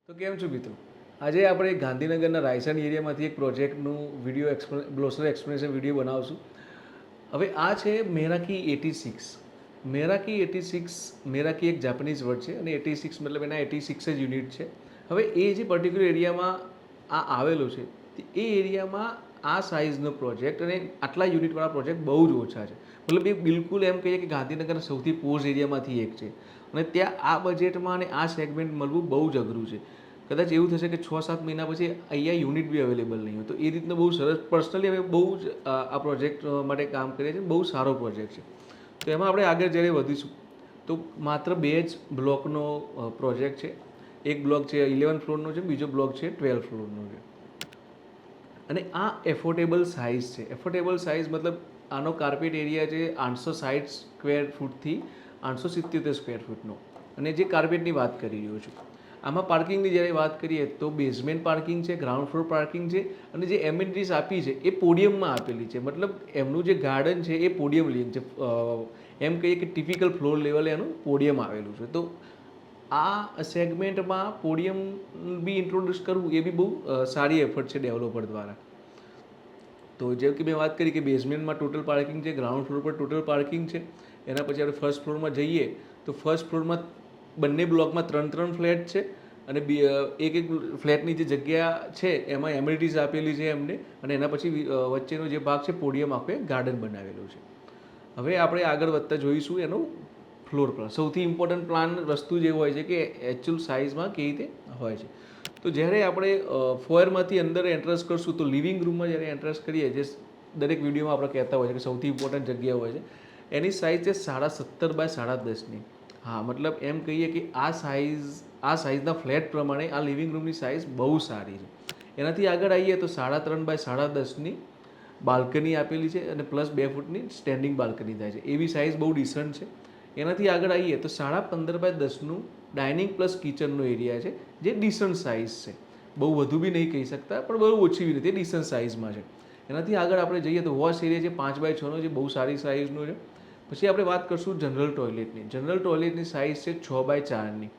તો કેમ છો મિત્રો? આજે આપણે ગાંધીનગરના રાયસન એરિયામાંથી એક પ્રોજેક્ટનું વિડીયો ગ્લોસરી એક્સપ્લેનેશન વિડીયો બનાવશું. હવે આ છે મેરાકી 86. મેરાકી એક જાપાનીઝ વર્ડ છે અને 86 મતલબ એના 86 જ યુનિટ છે. હવે એ જે પર્ટિક્યુલર એરિયામાં આ આવેલો છે એ એરિયામાં આ સાઇઝનો પ્રોજેક્ટ અને આટલા યુનિટવાળા પ્રોજેક્ટ બહુ જ ઓછા છે. મતલબ એ બિલકુલ એમ કહીએ કે ગાંધીનગરના સૌથી પોઝ એરિયામાંથી એક છે અને ત્યાં આ બજેટમાં અને આ સેગમેન્ટ મળવું બહુ જ અઘરું છે. કદાચ એવું થશે કે 6-7 મહિના પછી અહીંયા યુનિટ બી અવેલેબલ નહીં હોય. તો એ રીતનો બહુ સરસ પર્સનલી અમે બહુ જ આ પ્રોજેક્ટ માટે કામ કરીએ છીએ. બહુ સારો પ્રોજેક્ટ છે. તો એમાં આપણે આગળ જ્યારે વધીશું તો માત્ર 2 જ બ્લોકનો પ્રોજેક્ટ છે. એક બ્લોક છે 11 ફ્લોરનો છે, બીજો બ્લોક છે 12 ફ્લોરનો છે. અને આ એફોર્ડેબલ સાઇઝ છે. એફોર્ડેબલ સાઇઝ મતલબ આનો કાર્પેટ એરિયા છે 860 સ્ક્વેર ફૂટથી 877 સ્ક્વેર ફૂટનો. અને જે કાર્પેટની વાત કરી રહ્યો છું, આમાં પાર્કિંગની જ્યારે વાત કરીએ તો બેઝમેન્ટ પાર્કિંગ છે, ગ્રાઉન્ડ ફ્લોર પાર્કિંગ છે અને જે એમિનિટીઝ આપી છે એ પોડિયમમાં આપેલી છે. મતલબ એમનું જે ગાર્ડન છે એ પોડિયમ લેન છે. એમ કહીએ કે ટિપિકલ ફ્લોર લેવલે એનું પોડિયમ આવેલું છે. તો આ સેગમેન્ટમાં પોડિયમ બી ઇન્ટ્રોડ્યુસ કરવું એ બી બહુ સારી એફર્ટ છે ડેવલપર દ્વારા. તો જેમ કે મેં વાત કરી કે બેઝમેન્ટમાં ટોટલ પાર્કિંગ છે, ગ્રાઉન્ડ ફ્લોર પર ટોટલ પાર્કિંગ છે. એના પછી આપણે ફર્સ્ટ ફ્લોરમાં જઈએ તો ફર્સ્ટ ફ્લોરમાં બંને બ્લોકમાં 3 ફ્લેટ છે અને એક ફ્લેટની જે જગ્યા છે એમાં એમિનિટીઝ આપેલી છે એમને અને એના પછી વચ્ચેનો જે ભાગ છે પોડિયમ આખે ગાર્ડન બનાવેલું છે. હવે આપણે આગળ વધતા જોઈશું એનું ફ્લોર પ્લાન. સૌથી ઇમ્પોર્ટન્ટ પ્લાન વસ્તુ જે હોય છે કે એકચ્યુઅલ સાઇઝમાં કેવી રીતે હોય છે. તો જ્યારે આપણે ફોયરમાંથી અંદર એન્ટ્રન્સ કરશું તો લિવિંગ રૂમમાં જ્યારે એન્ટ્રન્સ કરીએ, જે દરેક વિડીયોમાં આપણે કહેતા હોય છે કે સૌથી ઇમ્પોર્ટન્ટ જગ્યા હોય છે, એની સાઇઝ છે 17.5 બાય 10.5ની. હા, મતલબ એમ કહીએ કે આ સાઇઝના ફ્લેટ પ્રમાણે આ લિવિંગ રૂમની સાઇઝ બહુ સારી છે. એનાથી આગળ આવીએ તો 3.5 બાય 10.5ની બાલ્કની આપેલી છે અને પ્લસ 2 ફૂટની સ્ટેન્ડિંગ બાલ્કની થાય છે. એવી સાઇઝ બહુ ડિસન્ટ છે. એનાથી આગળ આવીએ તો 15.5 બાય 10નું ડાઇનિંગ પ્લસ કિચનનો એરિયા છે, જે ડિસન્ટ સાઇઝ છે. બહુ વધુ બી નહીં કહી શકતા પણ બહુ ઓછી બી નથી, ડિસન્ટ સાઇઝમાં છે. એનાથી આગળ આપણે જઈએ તો વોશ એરિયા છે 5 બાય 6નો, જે બહુ સારી સાઇઝનો છે. પછી આપણે વાત કરશું જનરલ ટોયલેટની. જનરલ ટોયલેટની સાઇઝ છે 6 બાય 4ની.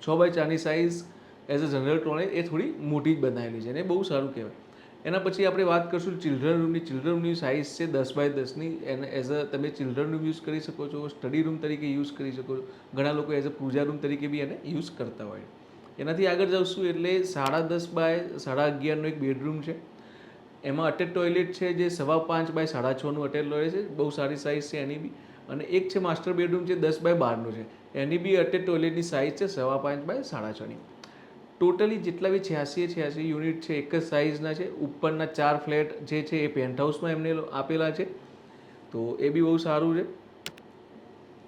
6 બાય 4ની size as a general toilet એ થોડી મોટી જ બનાવેલી છે અને બહુ સારું કહેવાય. એના પછી આપણે વાત કરશું ચિલ્ડ્રન રૂમની. ચિલ્ડ્રન રૂમની સાઇઝ છે 10 બાય 10ની. એને એઝ અ તમે ચિલ્ડ્રન રૂમ યુઝ કરી શકો છો, સ્ટડી રૂમ તરીકે યુઝ કરી શકો છો. ઘણા લોકો એઝ અ પૂજા રૂમ તરીકે બી એને યુઝ કરતા હોય. એનાથી આગળ જઈશું એટલે 10.5 બાય 11.5નો એક બેડરૂમ છે. એમાં અટેચ ટોયલેટ છે જે 5.25 બાય 6.5નું અટેચ ટોયલેટ છે. બહુ સારી સાઇઝ છે એની બી. અને એક છે માસ્ટર બેડરૂમ છે 10 બાય 12નું છે. એની બી અટેચ ટોયલેટની સાઇઝ છે 5.25 બાય 6.5ની. ટોટલી જેટલા બી 86 યુનિટ છે એક જ સાઇઝના છે. ઉપરના 4 ફ્લેટ જે છે એ પેન્ટહાઉસમાં એમને આપેલા છે. તો એ બી બહુ સારું છે.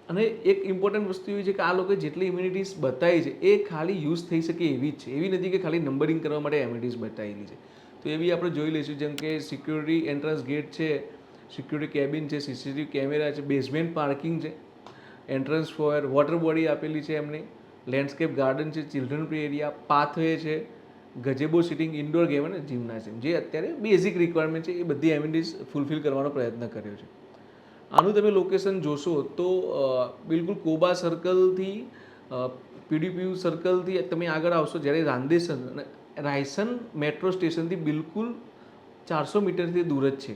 અને એક ઇમ્પોર્ટન્ટ વસ્તુ એવી છે કે આ લોકોએ જેટલી ઇમ્યુનિટીઝ બતાવી છે એ ખાલી યુઝ થઈ શકે એવી જ છે. એવી નથી કે ખાલી નંબરિંગ કરવા માટે એમ્યુનિટીઝ બતાવેલી છે. તો એ બી આપણે જોઈ લઈશું. જેમ કે સિક્યુરિટી એન્ટ્રન્સ ગેટ છે, સિક્યુરિટી કેબિન છે, CCTV કેમેરા છે, બેઝમેન્ટ પાર્કિંગ છે, એન્ટ્રન્સ ફોયર, વોટર બોડી આપેલી છે એમને, લેન્ડસ્કેપ ગાર્ડન છે, ચિલ્ડ્રન પ્લે એરિયા, પાથવે છે, ગજેબો સિટિંગ, ઇન્ડોર ગેમ અને જિમ્નાઝિયમ, જે અત્યારે બેઝિક રિક્વાયરમેન્ટ છે એ બધી એમ્યુનિટીઝ ફૂલફિલ કરવાનો પ્રયત્ન કર્યો છે. આનું તમે લોકેશન જોશો તો બિલકુલ કોબા સર્કલથી PDPU સર્કલથી તમે આગળ આવશો જ્યારે રાયસન મેટ્રો સ્ટેશનથી બિલકુલ 400 મીટરથી દૂર જ છે.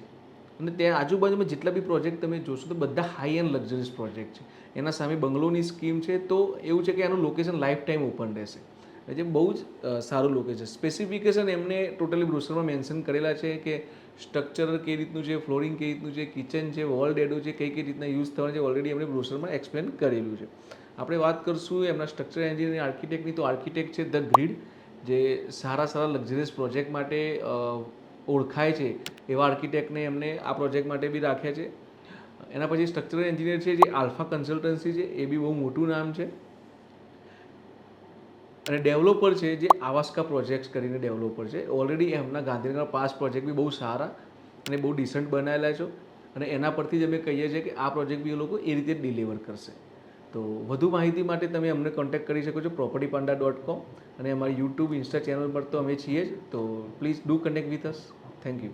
અને ત્યાં આજુબાજુમાં જેટલા બી પ્રોજેક્ટ તમે જોશો તો બધા હાઈ એન્ડ લક્ઝરીઝ પ્રોજેક્ટ છે. એના સામે બંગલોની સ્કીમ છે. તો એવું છે કે એનું લોકેશન લાઈફ ટાઈમ ઓપન રહેશે. જે બહુ જ સારું લોકેશન. સ્પેસિફિકેશન એમને ટોટલી બ્રોશરમાં મેન્શન કરેલા છે કે સ્ટ્રક્ચર કઈ રીતનું છે, ફ્લોરિંગ કઈ રીતનું છે, કિચન છે, વોલ ડેડો છે, કઈ રીતના યુઝ થવાના છે, ઓલરેડી એમણે બ્રોશરમાં એક્સપ્લેન કરેલું છે. આપણે વાત કરશું એમના સ્ટ્રક્ચર એન્જિનિયરિંગ આર્કિટેક્ટની. તો આર્કિટેક્ટ છે ધ ગ્રીડ, જે સારા લક્ઝરિયસ પ્રોજેક્ટ માટે ઓળખાય છે એવા આર્કિટેક્ટને એમને આ પ્રોજેક્ટ માટે બી રાખ્યા છે. એના પછી સ્ટ્રક્ચરલ એન્જિનિયર છે જે આલ્ફા કન્સલ્ટન્સી છે, એ બી બહુ મોટું નામ છે. અને ડેવલપર છે જે આવાસ્કા પ્રોજેક્ટ્સ કરીને ડેવલપર છે. ઓલરેડી એમના ગાંધીનગરના પાસ પ્રોજેક્ટ બી બહુ સારા અને બહુ ડિસન્ટ બનાવેલા છે. અને એના પરથી જ અમે કહીએ છીએ કે આ પ્રોજેક્ટ બી એ લોકો એ રીતે ડિલિવર કરશે. તો વધુ માહિતી માટે તમે અમને કોન્ટેક્ટ કરી શકો છો propertypanda.com અને અમારી YouTube, ઇન્સ્ટા ચેનલ પર તો અમે છીએ જ. તો please do connect with us. Thank you.